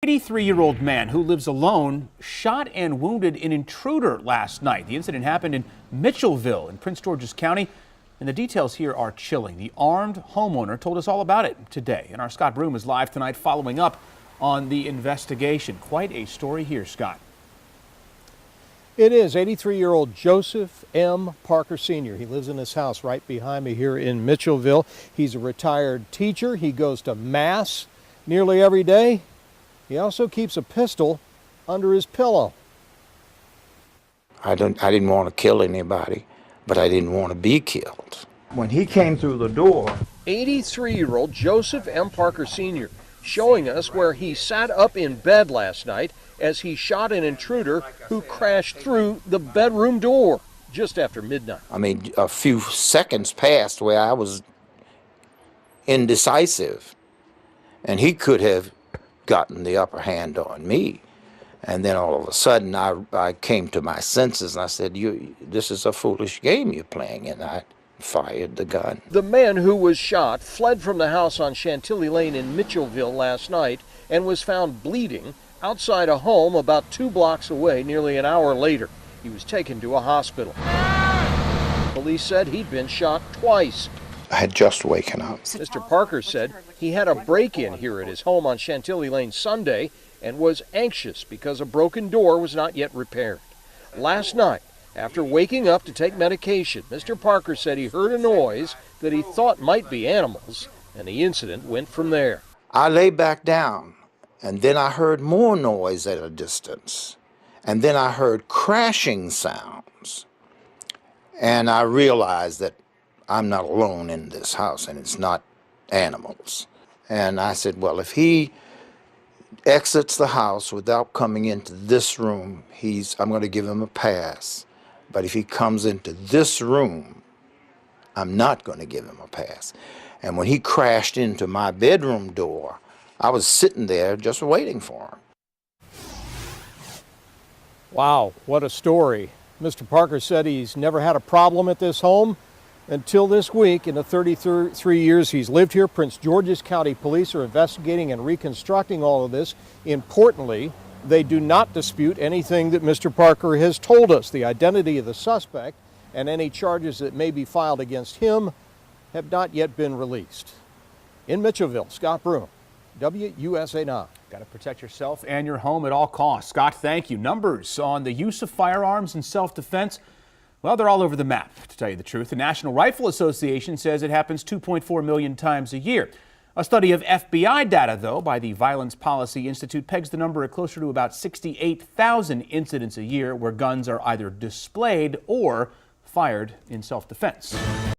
83-year-old man who lives alone shot and wounded an intruder last night. The incident happened in Mitchellville in Prince George's County, and the details here are chilling. The armed homeowner told us all about it today, and our Scott Broom is live tonight following up on the investigation. Quite a story here, Scott. It is 83-year-old Joseph M. Parker Sr. He lives in his house right behind me here in Mitchellville. He's a retired teacher. He goes to Mass nearly every day. He also keeps a pistol under his pillow. I didn't want to kill anybody, but I didn't want to be killed. When he came through the door, 83-year-old Joseph M. Parker Sr. showing us where he sat up in bed last night as he shot an intruder who crashed through the bedroom door just after midnight. I mean, a few seconds passed where I was indecisive, and he could have gotten the upper hand on me. And then all of a sudden I came to my senses and I said, this is a foolish game you're playing, and I fired the gun. The man who was shot fled from the house on Chantilly Lane in Mitchellville last night and was found bleeding outside a home about 2 blocks away nearly an hour later. He was taken to a hospital. Police said he'd been shot twice. I had just waken up. Mr. Parker said he had a break-in here at his home on Chantilly Lane Sunday and was anxious because a broken door was not yet repaired. Last night, after waking up to take medication, Mr. Parker said he heard a noise that he thought might be animals, and the incident went from there. I lay back down, and then I heard more noise at a distance, and then I heard crashing sounds, and I realized that I'm not alone in this house, and it's not animals. And I said, well, if he exits the house without coming into this room, I'm going to give him a pass. But if he comes into this room, I'm not going to give him a pass. And when he crashed into my bedroom door, I was sitting there just waiting for him. Wow, what a story. Mr. Parker said he's never had a problem at this home until this week. In the 33 years he's lived here, Prince George's County Police are investigating and reconstructing all of this. Importantly, they do not dispute anything that Mr. Parker has told us. The identity of the suspect and any charges that may be filed against him have not yet been released. In Mitchellville, Scott Broom, WUSA 9. Got to protect yourself and your home at all costs. Scott, thank you. Numbers on the use of firearms in self-defense, well, they're all over the map, to tell you the truth. The National Rifle Association says it happens 2.4 million times a year. A study of FBI data, though, by the Violence Policy Institute pegs the number at closer to about 68,000 incidents a year where guns are either displayed or fired in self-defense.